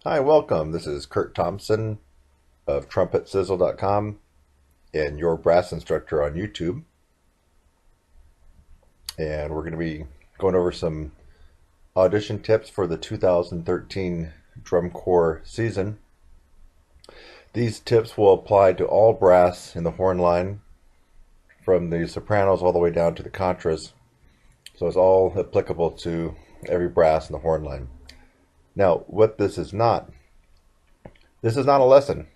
Hi, welcome. This is Kurt Thompson of TrumpetSizzle.com and your brass instructor on YouTube. And we're going to be going over some audition tips for the 2013 drum corps season. These tips will apply to all brass in the horn line, from the sopranos all the way down to the contras. So it's all applicable to every brass in the horn line. Now, what this is not a lesson.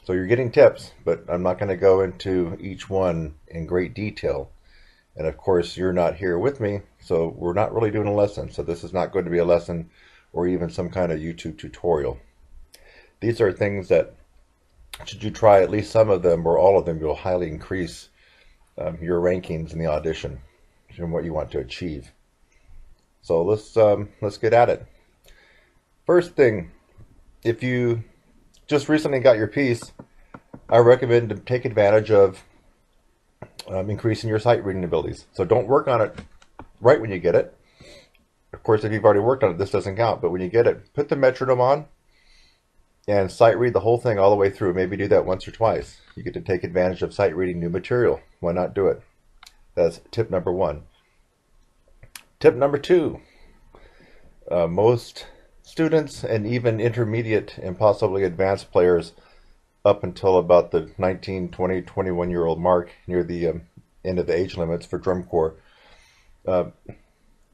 So you're getting tips, but I'm not going to go into each one in great detail. And of course, you're not here with me, so we're not really doing a lesson. So this is not going to be a lesson or even some kind of YouTube tutorial. These are things that, should you try at least some of them or all of them, you'll highly increase your rankings in the audition and what you want to achieve. So let's get at it. First thing, if you just recently got your piece, I recommend to take advantage of increasing your sight reading abilities. So don't work on it right when you get it. Of course, if you've already worked on it, this doesn't count. But when you get it, put the metronome on and sight read the whole thing all the way through. Maybe do that once or twice. You get to take advantage of sight reading new material. Why not do it? That's tip number one. Tip number two. Most students and even intermediate and possibly advanced players up until about the 19, 20, 21-year-old mark, near the end of the age limits for drum corps,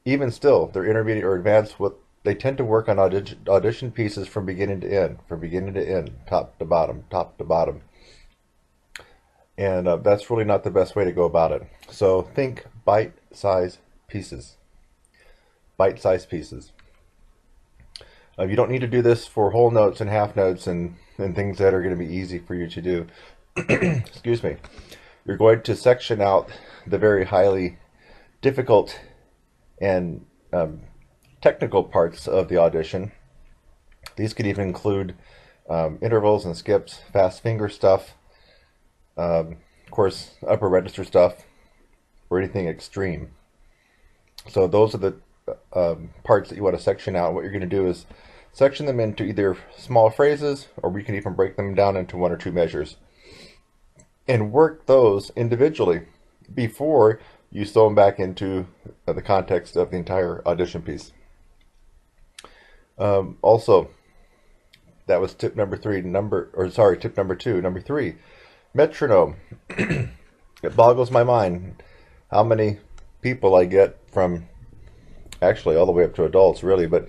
even still, they're intermediate or advanced, they tend to work on audition pieces from beginning to end, top to bottom. And that's really not the best way to go about it. So think bite-sized pieces. Bite-sized pieces. You don't need to do this for whole notes and half notes and things that are going to be easy for you to do. Excuse me. You're going to section out the very highly difficult and technical parts of the audition. These could even include intervals and skips, fast finger stuff, of course, upper register stuff, or anything extreme. So those are the parts that you want to section out. What you're going to do is section them into either small phrases, or we can even break them down into one or two measures and work those individually before you sew them back into the context of the entire audition piece. Also, that was tip number three. Tip number two. Number three, metronome. It boggles my mind how many people I get from, actually all the way up to adults really, but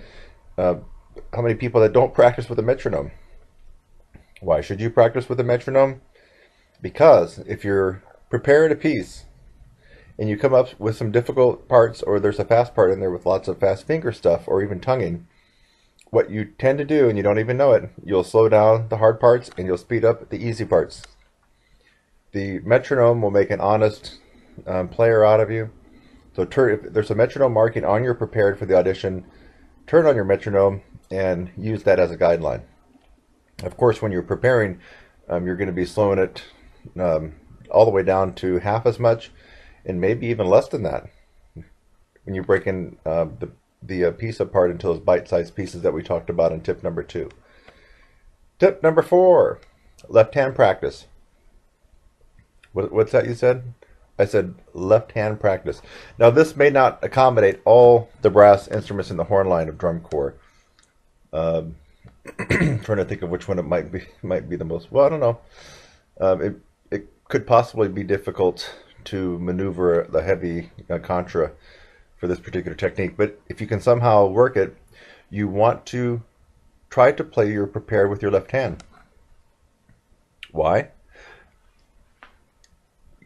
how many people that don't practice with a metronome. Why should you practice with a metronome? Because if you're preparing a piece and you come up with some difficult parts, or there's a fast part in there with lots of fast finger stuff or even tonguing, what you tend to do, and you don't even know it, you'll slow down the hard parts and you'll speed up the easy parts. The metronome will make an honest player out of you. So if there's a metronome marking on your prepared for the audition, turn on your metronome and use that as a guideline. Of course, when you're preparing, you're going to be slowing it all the way down to half as much, and maybe even less than that, when you're breaking the piece apart into those bite-sized pieces that we talked about in tip number two. Tip number four, left hand practice. What's that you said? I said left hand practice. Now this may not accommodate all the brass instruments in the horn line of drum corps. Trying to think of which one it might be the most. Well, I don't know. It could possibly be difficult to maneuver the heavy contra for this particular technique, but if you can somehow work it, you want to try to play your prepared with your left hand. Why?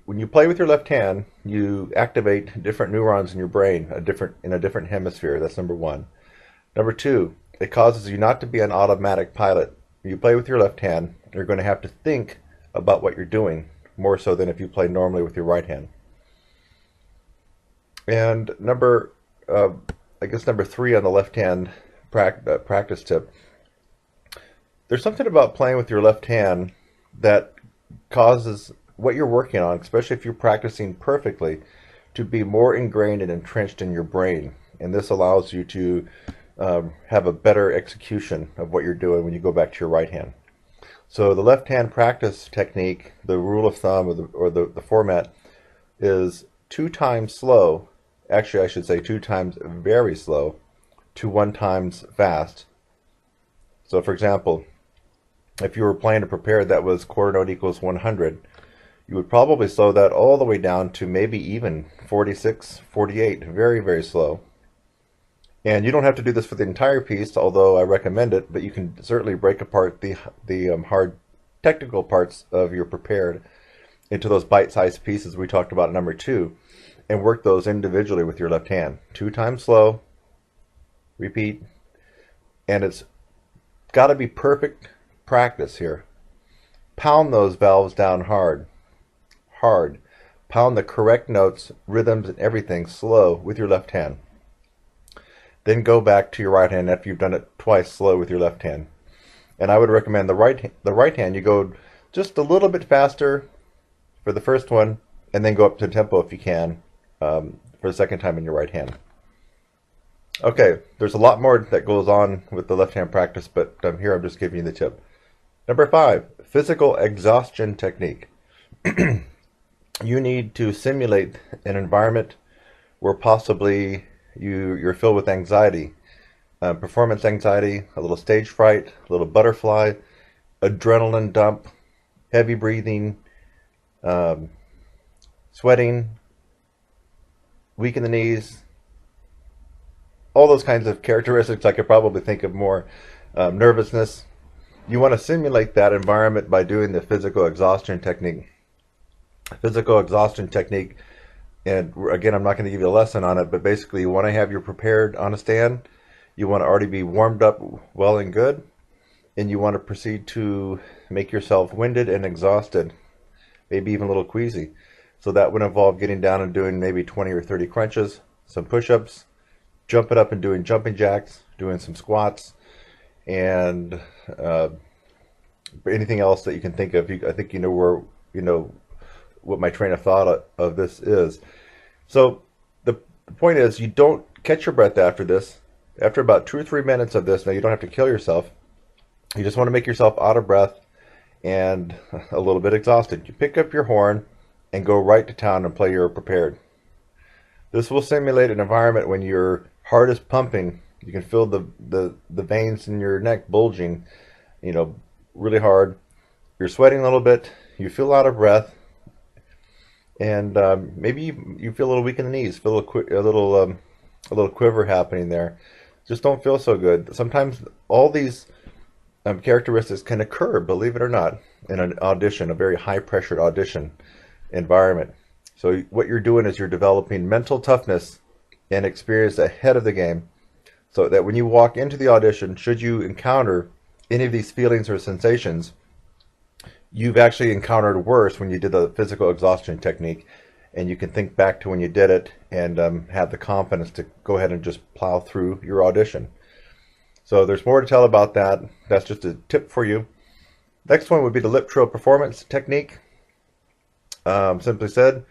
When you play with your left hand, you activate different neurons in your brain, in a different hemisphere. That's number one. Number two, it causes you not to be an automatic pilot. When you play with your left hand, you're going to have to think about what you're doing more so than if you play normally with your right hand. And number three on the left hand practice tip. There's something about playing with your left hand that causes what you're working on, especially if you're practicing perfectly, to be more ingrained and entrenched in your brain. And this allows you to have a better execution of what you're doing when you go back to your right hand. So the left hand practice technique, the rule of thumb or the format is 2 times slow. Actually, I should say 2 times very slow to 1 times fast. So for example, if you were playing a prepared that was quarter note equals 100, you would probably slow that all the way down to maybe even 46, 48, very, very slow. And you don't have to do this for the entire piece, although I recommend it, but you can certainly break apart the hard technical parts of your prepared into those bite-sized pieces we talked about in number 2, and work those individually with your left hand. 2 times slow, repeat, and it's got to be perfect practice here. Pound those valves down hard. Hard. Pound the correct notes, rhythms, and everything slow with your left hand. Then go back to your right hand after you've done it twice slow with your left hand. And I would recommend the right hand, you go just a little bit faster for the first one, and then go up to tempo if you can for the second time in your right hand. Okay, there's a lot more that goes on with the left hand practice, but here I'm just giving you the tip. Number 5, physical exhaustion technique. You need to simulate an environment where possibly you're filled with anxiety, performance anxiety, a little stage fright, a little butterfly, adrenaline dump, heavy breathing, sweating, weak in the knees, all those kinds of characteristics. I could probably think of more. Nervousness. You want to simulate that environment by doing the physical exhaustion technique. Physical exhaustion technique, and again, I'm not going to give you a lesson on it, but basically you want to have your prepared on a stand. You want to already be warmed up well and good, and you want to proceed to make yourself winded and exhausted, maybe even a little queasy. So that would involve getting down and doing maybe 20 or 30 crunches, some push-ups, jumping up and doing jumping jacks, doing some squats, and anything else that you can think of. I think you know what my train of thought of this is. So the point is, you don't catch your breath after this. After about 2 or 3 minutes of this, now you don't have to kill yourself. You just want to make yourself out of breath and a little bit exhausted. You pick up your horn and go right to town and play your prepared. This will simulate an environment when your heart is pumping. You can feel the veins in your neck bulging, really hard. You're sweating a little bit. You feel out of breath. And maybe you feel a little weak in the knees, feel a little quiver happening there. Just don't feel so good. Sometimes all these characteristics can occur, believe it or not, in an audition, a very high-pressured audition environment. So what you're doing is you're developing mental toughness and experience ahead of the game, so that when you walk into the audition, should you encounter any of these feelings or sensations, you've actually encountered worse when you did the physical exhaustion technique, and you can think back to when you did it and have the confidence to go ahead and just plow through your audition. So there's more to tell about that. That's just a tip for you. Next one would be the lip trill performance technique. Simply said,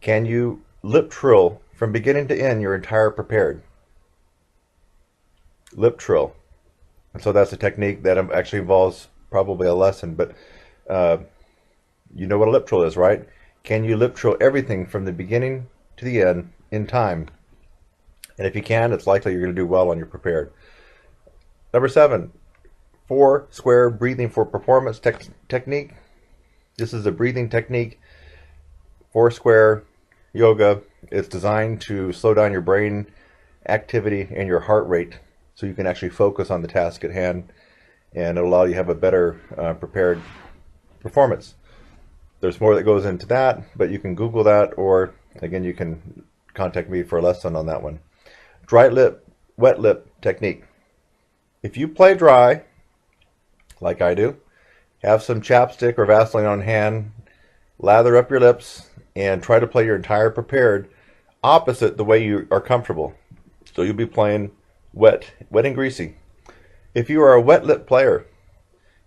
can you lip trill from beginning to end your entire prepared? Lip trill. And so that's a technique that actually involves probably a lesson, but you know what a lip trill is, right? Can you lip trill everything from the beginning to the end in time? And if you can, it's likely you're going to do well on your prepared. Number 7, 4 square breathing for performance technique. This is a breathing technique. 4 square yoga. It's designed to slow down your brain activity and your heart rate, so you can actually focus on the task at hand, and it'll allow you to have a better prepared performance. There's more that goes into that, but you can Google that, or again, you can contact me for a lesson on that one. Dry lip, wet lip technique. If you play dry, like I do, have some chapstick or Vaseline on hand, lather up your lips, and try to play your entire prepared opposite the way you are comfortable. So you'll be playing wet and greasy. If you are a wet lip player,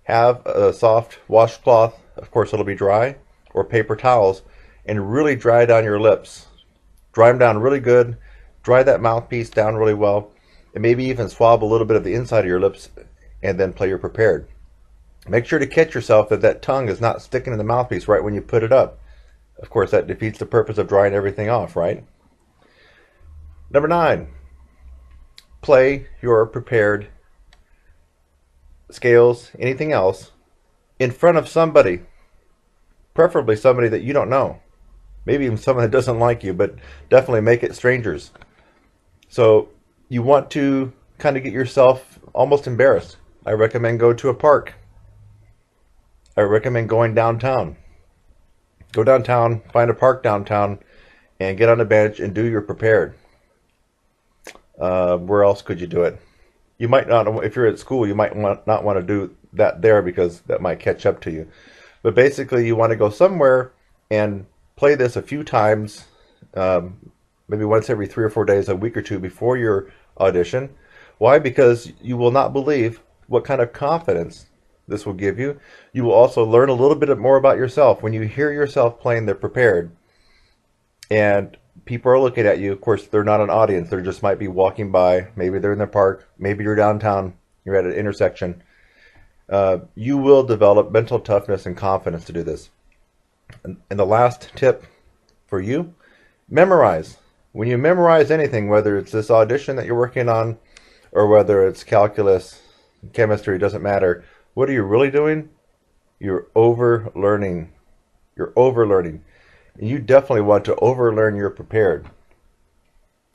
have a soft washcloth, of course it'll be dry, or paper towels, and really dry down your lips. Dry them down really good. Dry that mouthpiece down really well. and maybe even swab a little bit of the inside of your lips and then play your prepared. Make sure to catch yourself that that tongue is not sticking in the mouthpiece right when you put it up. Of course, that defeats the purpose of drying everything off, right? Number 9, play your prepared scales, anything else, in front of somebody, preferably somebody that you don't know. Maybe even someone that doesn't like you, but definitely make it strangers. So you want to kind of get yourself almost embarrassed. I recommend go to a park. I recommend going downtown. Go downtown, find a park downtown, and get on a bench and do your prepared. Where else could you do it? You might not, if you're at school, you might not want to do that there because that might catch up to you. But basically, you want to go somewhere and play this a few times, maybe once every 3 or 4 days, a week or two before your audition. Why? Because you will not believe what kind of confidence this will give you. You will also learn a little bit more about yourself. When you hear yourself playing the prepared and people are looking at you, of course, they're not an audience. They just might be walking by. Maybe they're in the park. Maybe you're downtown. You're at an intersection. You will develop mental toughness and confidence to do this. And the last tip for you, memorize. When you memorize anything, whether it's this audition that you're working on or whether it's calculus, chemistry, doesn't matter. What are you really doing? You're over-learning. You're over-learning. And you definitely want to over-learn your prepared.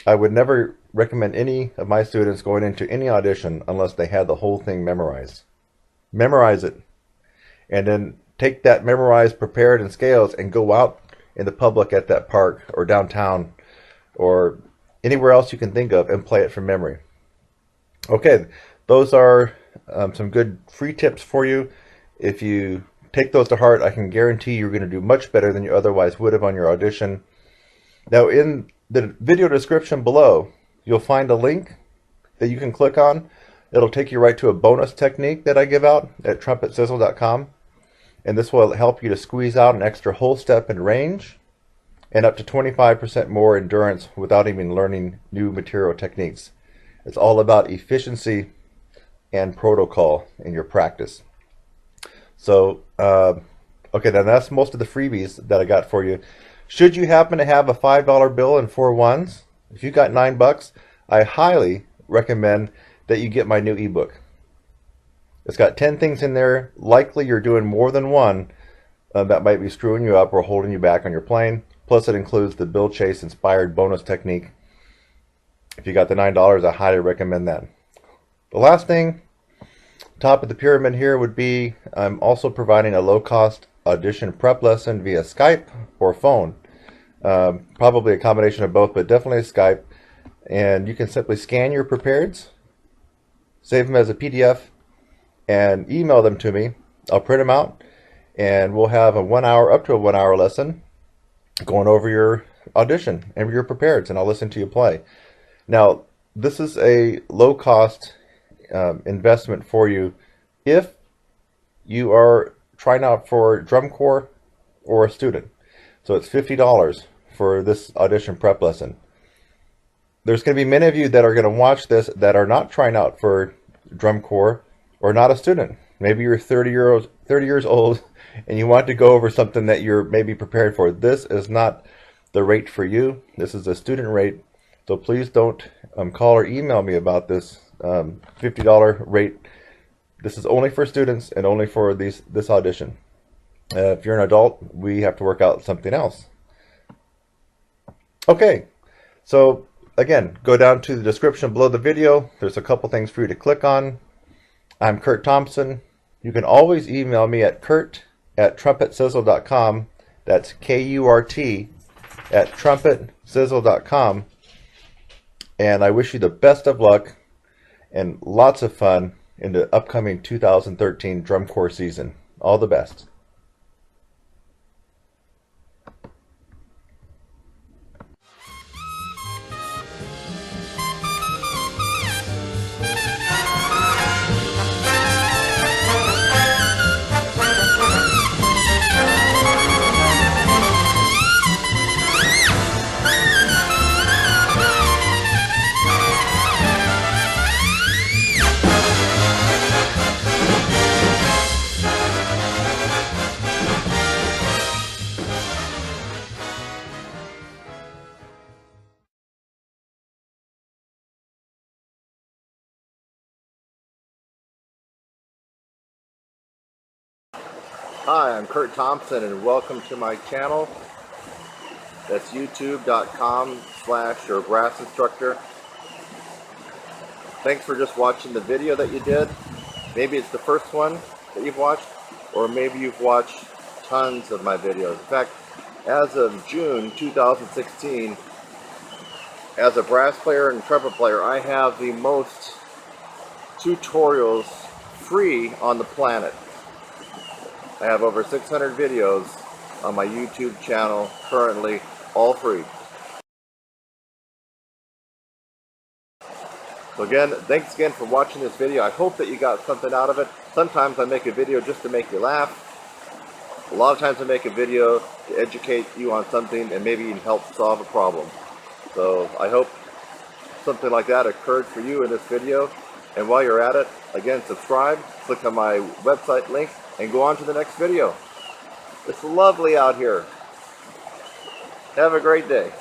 I would never recommend any of my students going into any audition unless they had the whole thing memorized. Memorize it. And then take that memorized prepared and scales and go out in the public at that park or downtown or anywhere else you can think of and play it from memory. Okay, those are some good free tips for you. If you take those to heart, I can guarantee you're going to do much better than you otherwise would have on your audition. Now, in the video description below, you'll find a link that you can click on. It'll take you right to a bonus technique that I give out at TrumpetSizzle.com. And this will help you to squeeze out an extra whole step in range and up to 25% more endurance without even learning new material techniques. It's all about efficiency and protocol in your practice. So, okay, then that's most of the freebies that I got for you. Should you happen to have a $5 bill and 4 ones, if you got $9, I highly recommend that you get my new ebook. It's got 10 things in there. Likely you're doing more than one that might be screwing you up or holding you back on your plane. Plus it includes the Bill Chase inspired bonus technique. If you got the $9, I highly recommend that. The last thing, top of the pyramid here, would be I'm also providing a low-cost audition prep lesson via Skype or phone. Probably a combination of both, but definitely Skype. And you can simply scan your prepareds, save them as a PDF, and email them to me. I'll print them out, and we'll have a 1 hour, up to a 1 hour lesson going over your audition and your prepareds, and I'll listen to you play. Now, this is a low-cost investment for you if you are trying out for drum corps or a student. So it's $50 for this audition prep lesson. There's going to be many of you that are going to watch this that are not trying out for drum corps or not a student. Maybe you're 30 years old and you want to go over something that you're maybe prepared for. This is not the rate for you. This is a student rate. So please don't call or email me about this $50 rate. This is only for students and only for this audition. If you're an adult, we have to work out something else. Okay, so again, go down to the description below the video. There's a couple things for you to click on. I'm Kurt Thompson. You can always email me at kurt@TrumpetSizzle.com. That's KURT@TrumpetSizzle.com. And I wish you the best of luck and lots of fun in the upcoming 2013 drum corps season. All the best. Hi, I'm Kurt Thompson and welcome to my channel. That's youtube.com/your brass instructor. Thanks for just watching the video that you did. Maybe it's the first one that you've watched, or maybe you've watched tons of my videos. In fact, as of June 2016, as a brass player and trumpet player, I have the most tutorials free on the planet. I have over 600 videos on my YouTube channel currently, all free. So again, thanks again for watching this video. I hope that you got something out of it. Sometimes I make a video just to make you laugh. A lot of times I make a video to educate you on something and maybe even help solve a problem. So I hope something like that occurred for you in this video. And while you're at it, again, subscribe, click on my website link, and go on to the next video. It's lovely out here. Have a great day.